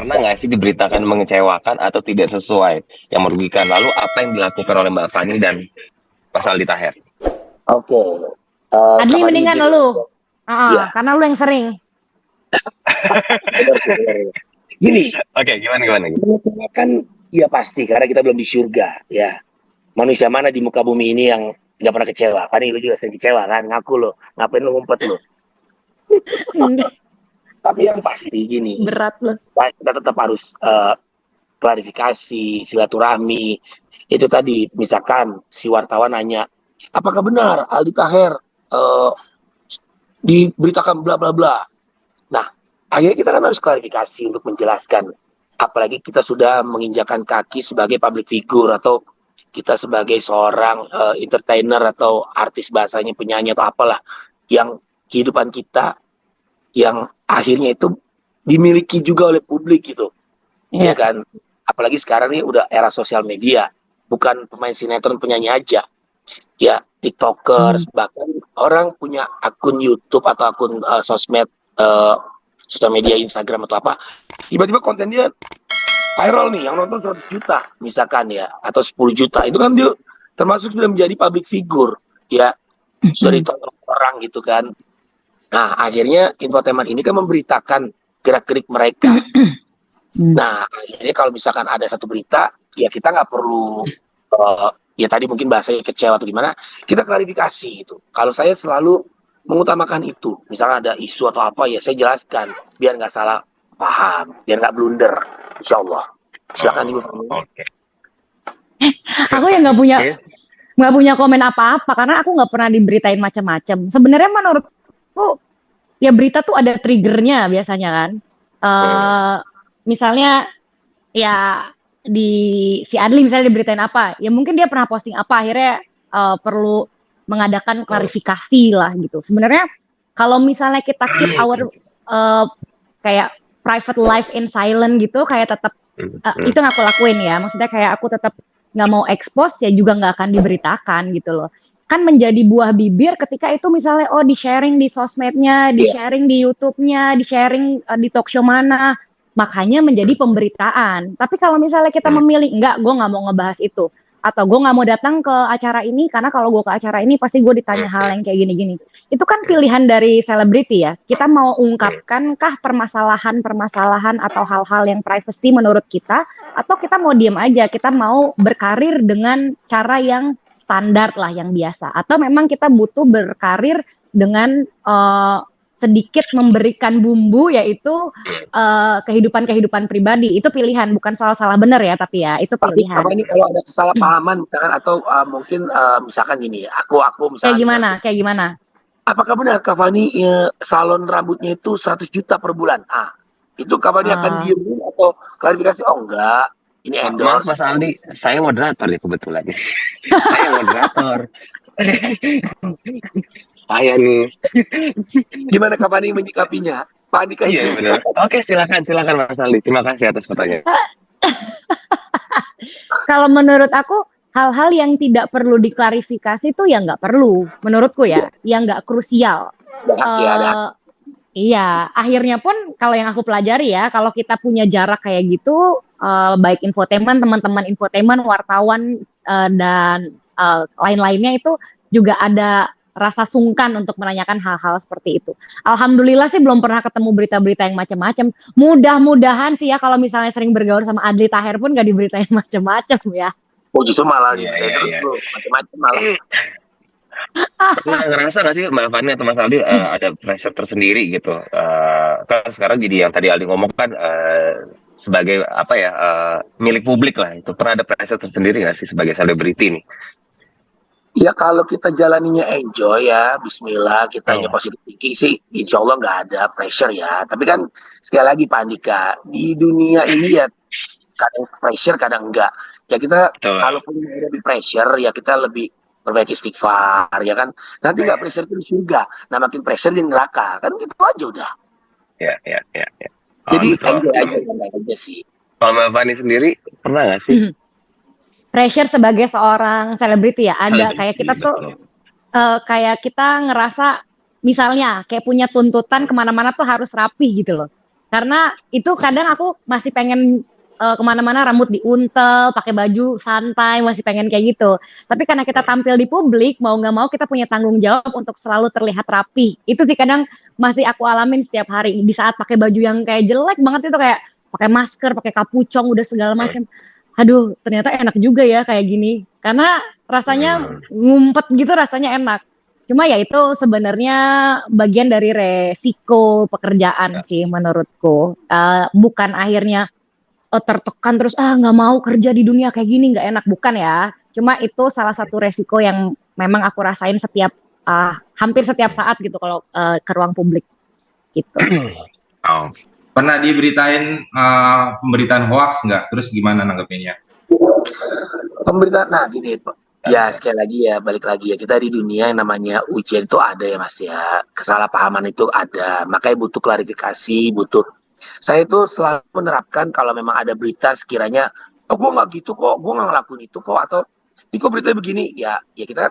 pernah nggak sih diberitakan mengecewakan atau tidak sesuai yang merugikan? Lalu apa yang dilakukan oleh Mbak Fani dan Mas Aldi Taher? Oke. Adli Kak Fani mendingan izin. lu. Iya. Karena lu yang sering. Gini, Oke, gimana? mengecewakan ya pasti karena kita belum di surga ya. Manusia mana di muka bumi ini yang nggak pernah kecewa? Fani, lu juga sering kecewa kan? Ngaku lo, ngapain lu ngumpet lo? Tapi yang pasti gini, Berat lu. kita tetap harus klarifikasi, silaturahmi. Itu tadi, misalkan si wartawan nanya, apakah benar Aldi Taher diberitakan bla bla bla. Nah, akhirnya kita kan harus klarifikasi untuk menjelaskan. Apalagi kita sudah menginjakan kaki sebagai public figure atau kita sebagai seorang entertainer atau artis bahasanya, penyanyi atau apalah, yang kehidupan kita yang akhirnya itu dimiliki juga oleh publik gitu. Ya kan? Apalagi sekarang ini udah era sosial media, bukan pemain sinetron, penyanyi aja. Ya, TikTokers, bahkan orang punya akun YouTube atau akun sosmed, sosial media Instagram atau apa, tiba-tiba konten dia viral nih, yang nonton 100 juta misalkan ya, atau 10 juta, itu kan dia termasuk sudah menjadi public figure ya, sudah ditonton orang gitu kan. Nah, akhirnya infotainment ini kan memberitakan gerak-gerik mereka. Nah, akhirnya kalau misalkan ada satu berita, ya kita nggak perlu ya tadi mungkin bahasanya kecewa atau gimana, kita klarifikasi gitu. Kalau saya selalu mengutamakan itu, misalnya ada isu atau apa, ya saya jelaskan biar nggak salah paham, biar nggak blunder, insya Allah. Silakan Ibu. Oke. Aku yang nggak punya komen apa-apa karena aku nggak pernah diberitain macam-macam. Sebenarnya menurutku ya berita tuh ada triggernya biasanya kan. Misalnya ya di si Adli misalnya diberitain apa, ya mungkin dia pernah posting apa, akhirnya perlu mengadakan klarifikasi lah gitu. Sebenarnya kalau misalnya kita keep our kayak private life in silent gitu, kayak tetap itu yang aku lakuin ya. Maksudnya kayak aku tetap nggak mau expose, ya juga nggak akan diberitakan gitu loh. Kan menjadi buah bibir ketika itu misalnya di sharing di sosmednya, di sharing di YouTube-nya, di sharing di talk show mana, makanya menjadi pemberitaan. Tapi kalau misalnya kita memilih, enggak, gue nggak mau ngebahas itu, atau gue nggak mau datang ke acara ini karena kalau gue ke acara ini pasti gue ditanya hal yang kayak gini-gini. Itu kan pilihan dari selebriti ya. Kita mau ungkapkankah permasalahan-permasalahan atau hal-hal yang privacy menurut kita, atau kita mau diem aja, kita mau berkarir dengan cara yang standar lah, yang biasa, atau memang kita butuh berkarir dengan sedikit memberikan bumbu, yaitu kehidupan pribadi. Itu pilihan, bukan soal salah benar ya, tapi ya itu pilihan. Tapi ini kalau ada kesalahpahaman misalkan atau mungkin misalkan gini, aku misalnya kayak gimana? Apakah benar Kak Fani salon rambutnya itu 100 juta per bulan? Itu Kak Fani akan diemin atau klarifikasi? Oh enggak, ini endorse. Mas Aldi, saya moderator ya kebetulan. Saya moderator. Saya nih. Gimana Kak Fani menyikapinya? Pak Andika izin. Iya, oke, silakan Mas Aldi. Terima kasih atas pertanyaan. Kalau menurut aku, hal-hal yang tidak perlu diklarifikasi itu ya nggak perlu, menurutku ya, yang nggak krusial. Iya, akhirnya pun kalau yang aku pelajari ya, kalau kita punya jarak kayak gitu, baik infotainment, teman-teman infotainment, wartawan, dan lain-lainnya, itu juga ada rasa sungkan untuk menanyakan hal-hal seperti itu. Alhamdulillah sih belum pernah ketemu berita-berita yang macam-macam. Mudah-mudahan sih ya kalau misalnya sering bergaul sama Adli Taher pun gak diberitain macam-macam ya. Oh justru malah terus bro, macam-macam malah. Tapi ngerasa gak sih Mbak Fani atau Mas Aldi ada pressure tersendiri gitu? Kan sekarang jadi yang tadi Aldi ngomong kan sebagai apa ya, milik publik lah, itu pernah ada pressure tersendiri gak sih sebagai selebriti nih? Ya kalau kita jalaninya enjoy ya, bismillah, kita hanya positive thinking sih, insya Allah nggak ada pressure ya. Tapi kan sekali lagi Pak Andika, di dunia ini ya kadang pressure, kadang enggak. Ya kita kalaupun ada di pressure, ya kita lebih perbaiki istighfar, ya kan. Nanti nggak pressure itu di surga, nah makin pressure di neraka, kan gitu aja udah. Ya. Jadi enjoy aja sih. Kalau Mbak Fani sendiri pernah nggak sih? Pressure sebagai seorang selebriti ya, ada kayak kita tuh kayak kita ngerasa misalnya kayak punya tuntutan kemana-mana tuh harus rapih gitu loh. Karena itu kadang aku masih pengen kemana-mana rambut diuntel, pakai baju santai, masih pengen kayak gitu. Tapi karena kita tampil di publik, mau nggak mau kita punya tanggung jawab untuk selalu terlihat rapi. Itu sih kadang masih aku alamin setiap hari. Di saat pakai baju yang kayak jelek banget itu kayak pakai masker, pakai kapucong, udah segala macam. Aduh, ternyata enak juga ya kayak gini. Karena rasanya ngumpet gitu, rasanya enak. Cuma ya itu sebenarnya bagian dari resiko pekerjaan sih menurutku. Bukan akhirnya tertekan terus nggak mau kerja di dunia kayak gini nggak enak, bukan ya. Cuma itu salah satu resiko yang memang aku rasain setiap hampir setiap saat gitu kalau ke ruang publik gitu. Oh, Pernah diberitain pemberitaan hoax nggak? Terus gimana nanggepinnya? Pemberitaan, nah gini, ya sekali lagi ya, balik lagi ya, kita di dunia yang namanya ujian itu ada ya Mas ya, kesalahpahaman itu ada, makanya butuh klarifikasi, butuh. Saya itu selalu menerapkan kalau memang ada berita sekiranya, oh gue nggak gitu kok, gue nggak ngelakuin itu kok, atau ini kok beritanya begini, ya kita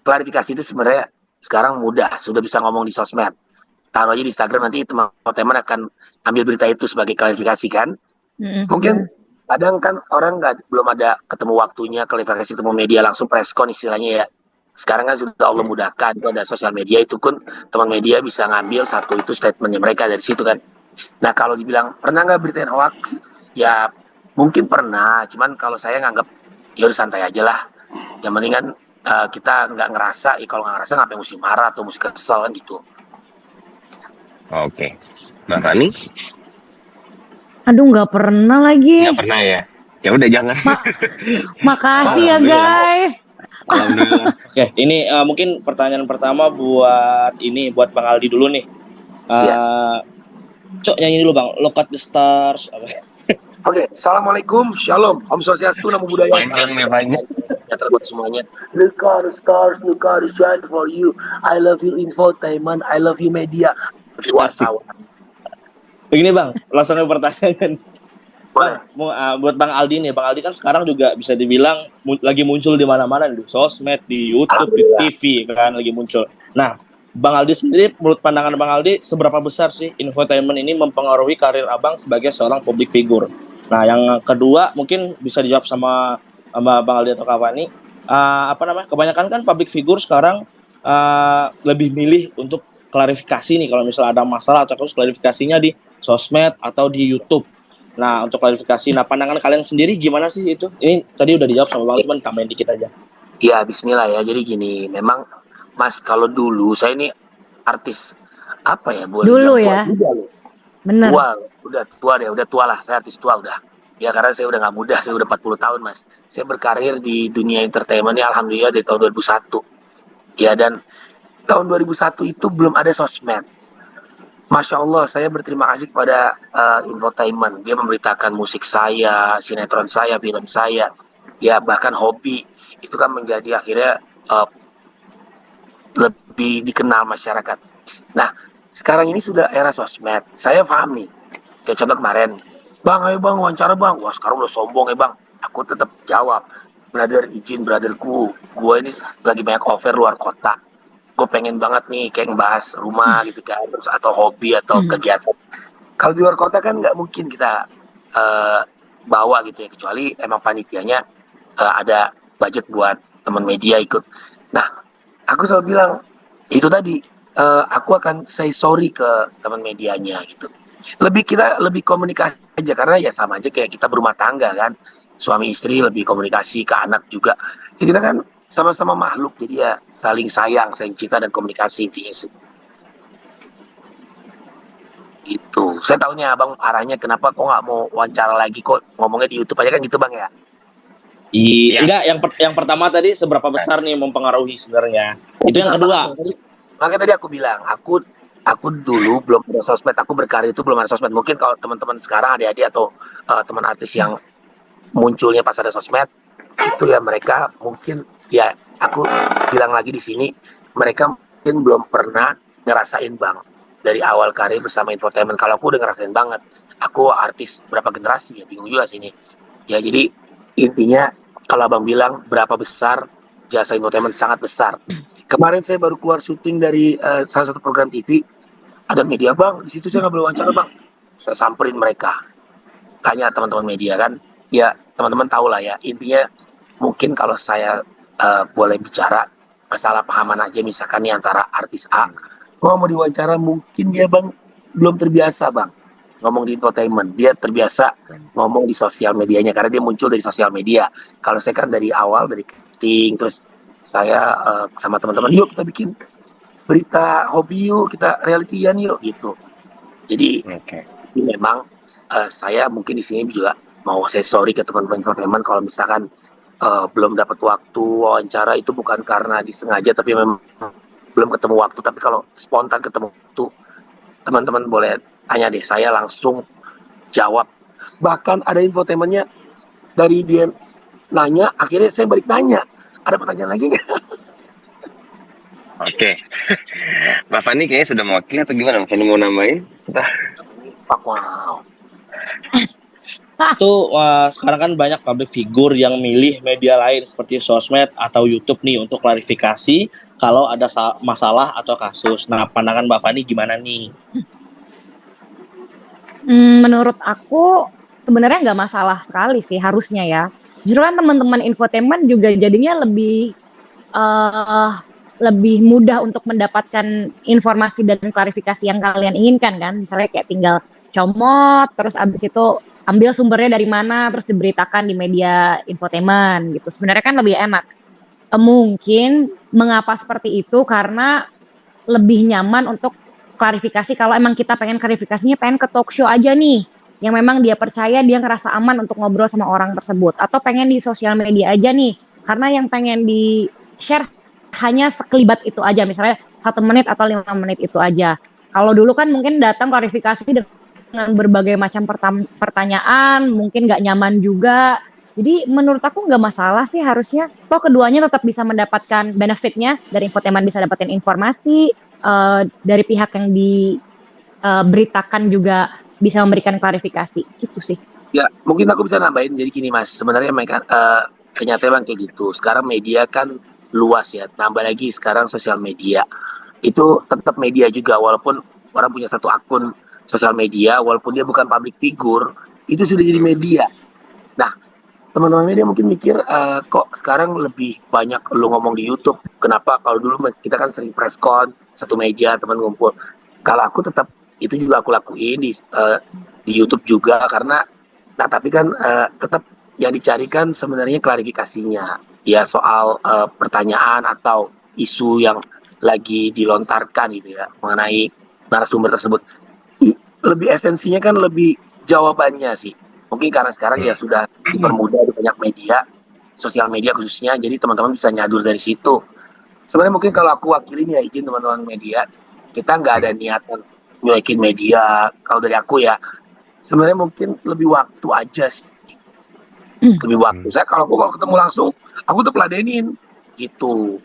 klarifikasi itu sebenarnya sekarang mudah, sudah bisa ngomong di sosmed, taruh aja di Instagram, nanti teman-teman akan ambil berita itu sebagai klarifikasi kan. Mungkin kadang kan orang belum ada ketemu waktunya klarifikasi, ketemu media langsung preskon istilahnya ya. Sekarang kan sudah Allah mudahkan, itu ada sosial media, itu pun teman media bisa ngambil satu itu statementnya mereka dari situ kan. Nah kalau dibilang pernah nggak beritain hoax, ya mungkin pernah, cuman kalau saya nganggap ya udah santai aja lah. Yang penting kan kita nggak ngerasa, kalau nggak ngerasa ngapain mesti marah atau mesti kesel kan gitu. oke. Mbak Fani? Aduh nggak pernah lagi. Nggak pernah ya? Ya udah jangan. Makasih ya guys. Alhamdulillah. Oke, ini mungkin pertanyaan pertama buat Bang Aldi dulu nih. Cok nyanyi dulu Bang, Look at the Stars. Oke, Assalamualaikum, Shalom, Om Swastiastu, Namo Buddhaya. Panjang nih banyak. Ya terbuat semuanya. Look at the stars, look at the shine for you. I love you infotainment, I love you media. Wartawan. Begini Bang, langsung ke pertanyaan. Boleh. Bang, buat Bang Aldi nih, Bang Aldi kan sekarang juga bisa dibilang lagi muncul di mana-mana, di sosmed, di YouTube, di TV kan lagi muncul. Nah, Bang Aldi sendiri, menurut pandangan Bang Aldi, seberapa besar sih infotainment ini mempengaruhi karir Abang sebagai seorang public figure? Nah, yang kedua mungkin bisa dijawab sama Bang Aldi atau Kak Fani. Kebanyakan kan public figure sekarang lebih milih untuk klarifikasi nih kalau misalnya ada masalah, atau terus klarifikasinya di sosmed atau di YouTube. Nah, untuk klarifikasi, pandangan kalian sendiri gimana sih itu? Ini tadi udah dijawab sama Bang, cuman tambahin dikit aja. Ya, bismillah ya. Jadi gini, memang Mas, kalau dulu saya ini artis apa ya, boleh Dulu bilang ya. tua juga loh. Bener. Udah tua lah, saya artis tua udah. Ya karena saya udah nggak muda, saya udah 40 tahun Mas. Saya berkarir di dunia entertainment ini alhamdulillah dari tahun 2001. Ya, dan tahun 2001 itu belum ada sosmed. Masya Allah, saya berterima kasih kepada infotainment. Dia memberitakan musik saya, sinetron saya, film saya, ya bahkan hobi. Itu kan menjadi akhirnya lebih dikenal masyarakat. Nah, sekarang ini sudah era sosmed. Saya paham nih. Kayak contoh kemarin, Bang, ayo Bang, wawancara Bang. Wah, sekarang udah sombong ya Bang. Aku tetap jawab, brother, izin brotherku. Gue ini lagi banyak offer luar kota. Gue pengen banget nih kayak ngebahas rumah gitu kan, atau hobi atau kegiatan. Kalau di luar kota kan nggak mungkin kita bawa gitu ya, kecuali emang panitianya ada budget buat teman media ikut. Nah, aku selalu bilang itu tadi, aku akan say sorry ke teman medianya gitu. Kita lebih komunikasi aja, karena ya sama aja kayak kita berumah tangga kan, suami istri lebih komunikasi, ke anak juga. Ya, kita kan sama-sama makhluk, jadi ya saling sayang, saling cinta dan komunikasi intinya sih. Gitu. Saya tahunya Abang arahnya kenapa kok nggak mau wawancara lagi, kok ngomongnya di YouTube aja kan gitu Bang ya. Iya. Enggak, yang pertama tadi seberapa besar nih mempengaruhi sebenarnya. Itu yang kedua. Makanya tadi aku bilang, aku dulu belum ada sosmed, aku berkarir itu belum ada sosmed. Mungkin kalau teman-teman sekarang adik-adik atau teman artis yang munculnya pas ada sosmed, itu ya mereka mungkin, ya aku bilang lagi di sini, mereka mungkin belum pernah ngerasain Bang dari awal karir bersama infotainment. Kalau aku udah ngerasain banget, aku artis berapa generasi ya, bingung juga sini ya. Jadi intinya kalau Abang bilang berapa besar jasa infotainment, sangat besar. Kemarin saya baru keluar syuting dari salah satu program TV, ada media Bang, di situ saya nggak boleh wawancara Bang. saya samperin mereka, tanya teman-teman media kan, ya teman-teman tahu lah ya, intinya mungkin kalau saya boleh bicara kesalahpahaman aja misalkan nih antara artis A, mau diwawancara mungkin dia bang belum terbiasa bang ngomong di infotainment, dia terbiasa ngomong di sosial medianya karena dia muncul dari sosial media. Kalau saya kan dari awal dari casting, terus saya sama teman-teman yuk kita bikin berita hobi yuk, kita realityan yuk gitu. Jadi Oke. ini memang saya mungkin di sini juga mau saya sorry ke teman-teman infotainment kalau misalkan belum dapat waktu wawancara, itu bukan karena disengaja tapi memang belum ketemu waktu. Tapi kalau spontan ketemu waktu, teman-teman boleh tanya deh, saya langsung jawab. Bahkan ada infotainmentnya dari dia nanya, akhirnya saya balik nanya, ada pertanyaan lagi nggak? Oke. Mbak Fani kayaknya sudah mewakili atau gimana? Mbak Fani mau nambahin? Wow. Itu sekarang kan banyak public figure yang milih media lain seperti sosmed atau YouTube nih untuk klarifikasi kalau ada masalah atau kasus. Nah, pandangan Mbak Fani gimana nih? Menurut aku sebenarnya nggak masalah sekali sih harusnya ya. Justru kan teman-teman infotainment juga jadinya lebih mudah untuk mendapatkan informasi dan klarifikasi yang kalian inginkan kan. Misalnya kayak tinggal comot, terus abis itu ambil sumbernya dari mana, terus diberitakan di media infotainment gitu. Sebenarnya kan lebih enak. Mungkin mengapa seperti itu karena lebih nyaman untuk klarifikasi kalau emang kita pengen klarifikasinya pengen ke talk show aja nih yang memang dia percaya dia ngerasa aman untuk ngobrol sama orang tersebut, atau pengen di sosial media aja nih karena yang pengen di share hanya sekelibat itu aja, misalnya 1 menit atau 5 menit itu aja. Kalau dulu kan mungkin datang klarifikasi dengan berbagai macam pertanyaan, mungkin nggak nyaman juga. Jadi menurut aku nggak masalah sih harusnya. Toh keduanya tetap bisa mendapatkan benefitnya, dari infotainment bisa dapetin informasi, dari pihak yang diberitakan juga bisa memberikan klarifikasi, gitu sih. Ya, mungkin aku bisa nambahin. Jadi gini mas, sebenarnya mereka kenyataan kayak gitu. Sekarang media kan luas ya, tambah lagi sekarang sosial media. Itu tetap media juga, walaupun orang punya satu akun sosial media, walaupun dia bukan public figure, itu sudah jadi media. Nah, teman-teman media mungkin mikir, kok sekarang lebih banyak lu ngomong di YouTube. Kenapa? Kalau dulu kita kan sering press con, satu meja, teman ngumpul. Kalau aku tetap, itu juga aku lakuin di YouTube juga, karena nah tapi kan tetap yang dicarikan sebenarnya klarifikasinya ya soal pertanyaan atau isu yang lagi dilontarkan gitu ya mengenai narasumber tersebut. Lebih esensinya kan lebih jawabannya sih. Mungkin karena sekarang ya sudah dipermudah di banyak media, sosial media khususnya, jadi teman-teman bisa nyadur dari situ. Sebenarnya mungkin kalau aku wakilin ya izin teman-teman media, kita nggak ada niatan nyuekin media. Kalau dari aku ya, sebenarnya mungkin lebih waktu aja sih. Lebih waktu. Saya kalau ketemu langsung, aku tuh peladenin gitu.